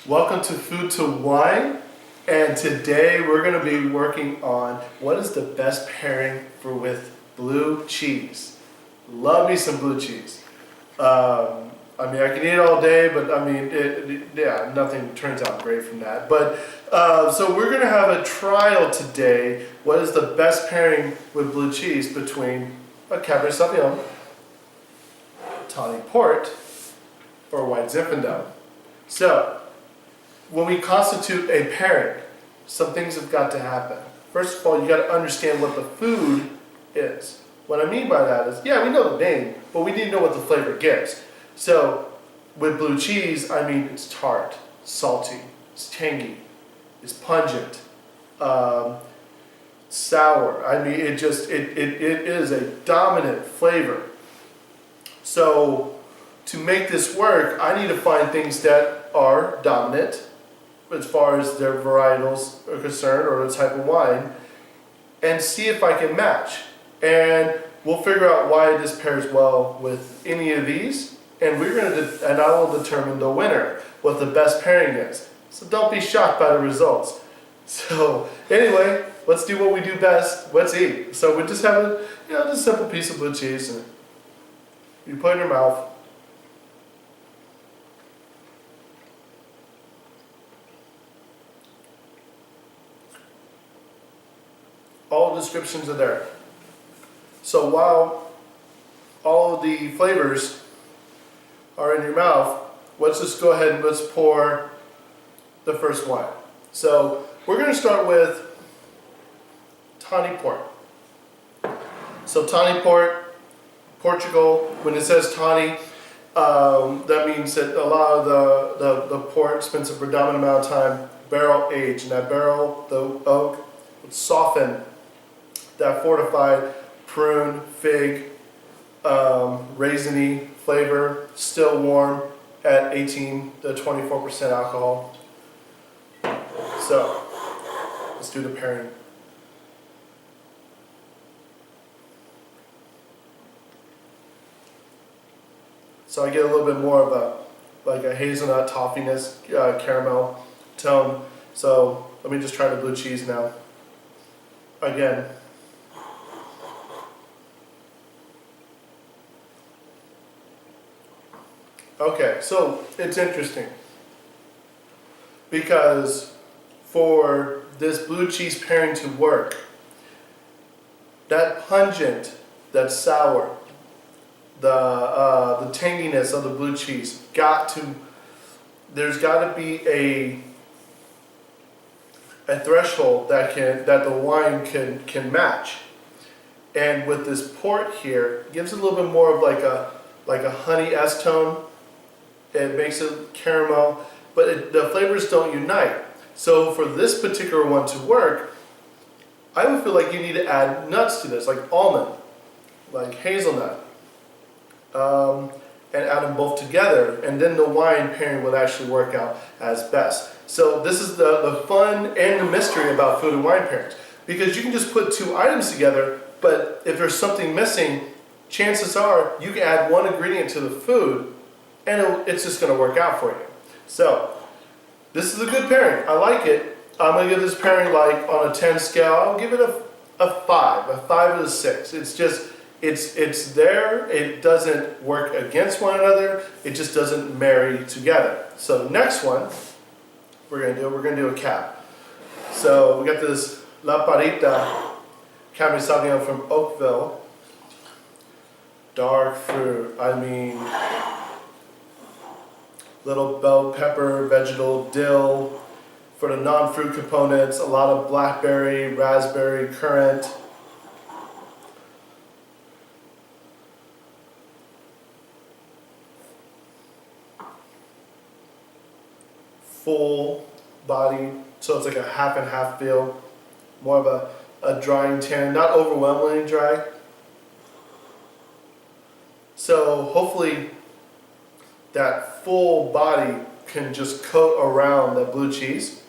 Welcome to Food to Wine, and today we're going to be working on what is the best pairing with blue cheese. Love me some blue cheese. I can eat it all day, but nothing turns out great from that. But so we're going to have a trial today. What is the best pairing with blue cheese between a Cabernet Sauvignon, Tawny Port, or White Zinfandel? So, when we constitute a pairing, some things have got to happen. First of all, you got to understand what the food is. What I mean by that is, yeah, we know the name, but we need to know what the flavor gives. So, with blue cheese, it's tart, salty, it's tangy, it's pungent, sour. It is a dominant flavor. So, to make this work, I need to find things that are dominant as far as their varietals are concerned, or the type of wine, and see if I can match. And we'll figure out why this pairs well with any of these, and I will determine the winner, what the best pairing is. So don't be shocked by the results. So anyway, let's do what we do best. Let's eat. So we just have a simple piece of blue cheese, and you put it in your mouth. All the descriptions are there. So while all of the flavors are in your mouth, let's just go ahead and let's pour the first wine. So we're going to start with Tawny Port. So Tawny Port, Portugal, when it says tawny, that means that a lot of the port spends a predominant amount of time barrel aged, and that barrel, the oak, would soften that fortified prune, fig, raisiny flavor, still warm at 18 to 24% alcohol. So, let's do the pairing. So I get a little bit more of a hazelnut toffiness, caramel tone. So let me just try the blue cheese now. Again. Okay, so it's interesting because for this blue cheese pairing to work, that pungent, that sour, the tanginess of the blue cheese there's got to be a threshold that the wine can match. And with this port here, it gives it a little bit more of like a honey S-tone. It makes it caramel, but the flavors don't unite. So for this particular one to work, I would feel like you need to add nuts to this, like almond, like hazelnut, and add them both together, and then the wine pairing would actually work out as best. So this is the fun and the mystery about food and wine pairings, because you can just put two items together, but if there's something missing, chances are you can add one ingredient to the food, and it's just going to work out for you. So, this is a good pairing. I like it. I'm going to give this pairing on a 10 scale. I'll give it a 5. A 5 out of 6. It's just, it's there. It doesn't work against one another. It just doesn't marry together. So, next one we're going to do a cab. So, we got this La Parita Cabernet Sauvignon from Oakville. Dark fruit. Little bell pepper, vegetal, dill. For the non-fruit components, a lot of blackberry, raspberry, currant. Full body, so it's like a half and half feel. More of a drying tannin, not overwhelmingly dry. So hopefully that full body can just coat around that blue cheese,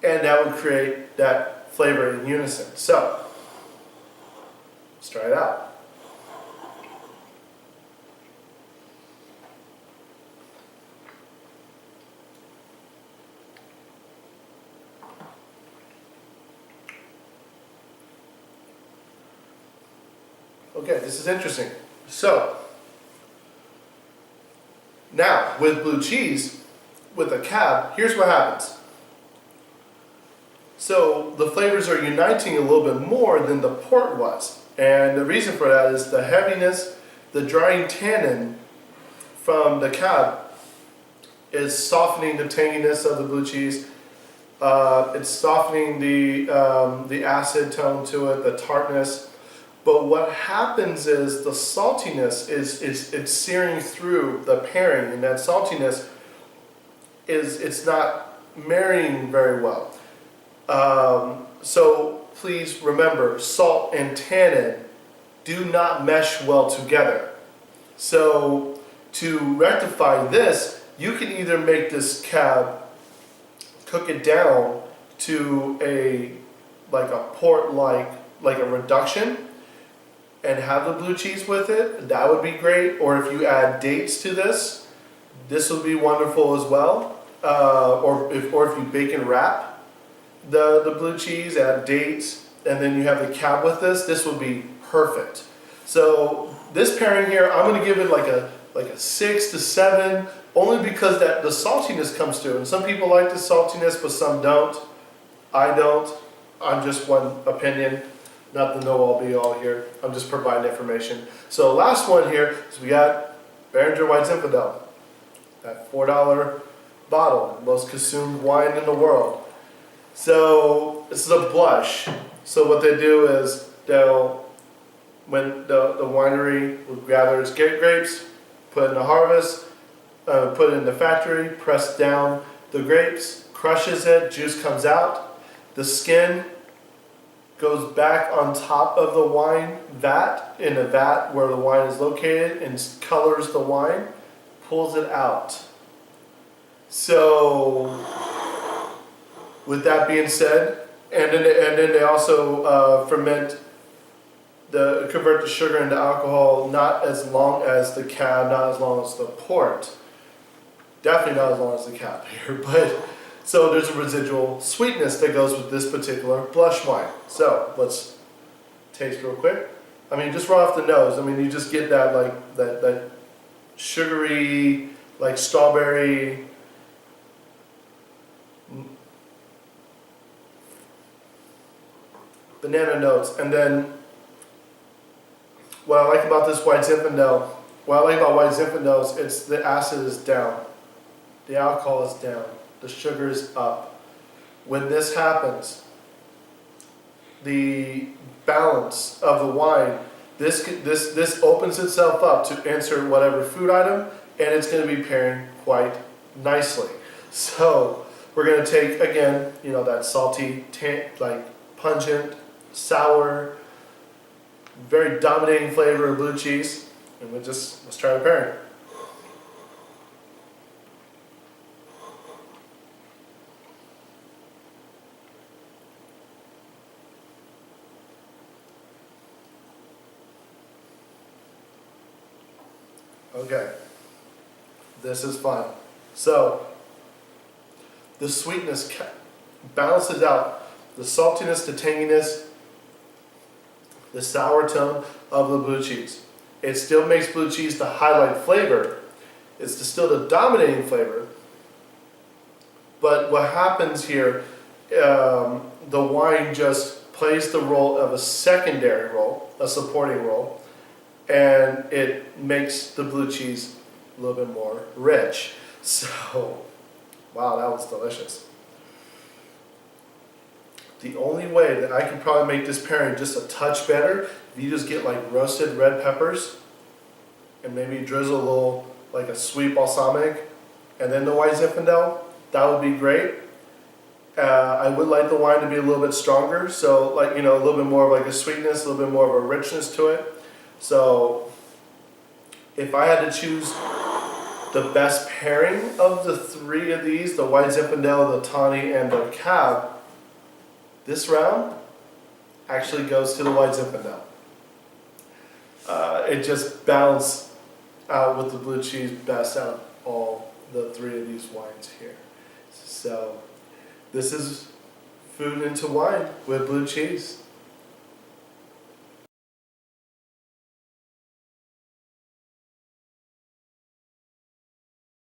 and that would create that flavor in unison. So, let's try it out. Okay, this is interesting. So, now with blue cheese, with a cab, here's what happens. So the flavors are uniting a little bit more than the port was. And the reason for that is the heaviness, the drying tannin from the cab is softening the tanginess of the blue cheese. It's softening the acid tone to it, the tartness. But what happens is the saltiness it's searing through the pairing, and that saltiness it's not marrying very well. So please remember, salt and tannin do not mesh well together. So to rectify this, you can either make this cab, cook it down to a port like a reduction, and have the blue cheese with it. That would be great. Or if you add dates to this, this would be wonderful as well. Or if you bacon wrap the blue cheese, add dates, and then you have the cab with this would be perfect. So this pairing here, I'm going to give it like a 6 to 7, only because that the saltiness comes through. And some people like the saltiness, but some don't. I don't. I'm just one opinion, not the know-all be-all here. I'm just providing information. So last one here is we got Behringer White Zinfandel, that $4 bottle, most consumed wine in the world. So this is a blush. So what they do is when the winery will gather its grapes, put in the harvest, put it in the factory, press down the grapes, crushes it, juice comes out, the skin goes back on top of the wine vat, in the vat where the wine is located, and colors the wine, pulls it out. So with that being said, and then they also convert the sugar into alcohol, not as long as the cab, not as long as the port. Definitely not as long as the cab here, but so there's a residual sweetness that goes with this particular blush wine. So let's taste real quick. I mean, just right off the nose, I mean, you just get that that sugary, like strawberry, banana notes. And then what I like about this White Zinfandel, is it's the acid is down, the alcohol is down, the sugar is up. When this happens, the balance of the wine, this opens itself up to insert whatever food item, and it's going to be pairing quite nicely. So we're going to take, again, that salty, like pungent, sour, very dominating flavor of blue cheese, and let's try the pairing. Okay, this is fine. So the sweetness balances out the saltiness, the tanginess, the sour tone of the blue cheese. It still makes blue cheese the highlight flavor. It's still the dominating flavor. But what happens here, the wine just plays the role of a secondary role, a supporting role, and it makes the blue cheese a little bit more rich. So, wow, that was delicious. The only way that I can probably make this pairing just a touch better, if you just get like roasted red peppers and maybe drizzle a little, like a sweet balsamic, and then the White Zinfandel, that would be great. I would like the wine to be a little bit stronger, so a little bit more of like a sweetness, a little bit more of a richness to it. So if I had to choose the best pairing of the three of these, the White Zinfandel, the Tawny, and the Cab, this round actually goes to the White Zinfandel. It just balanced out with the blue cheese best out of all the three of these wines here. So this is food into wine with blue cheese.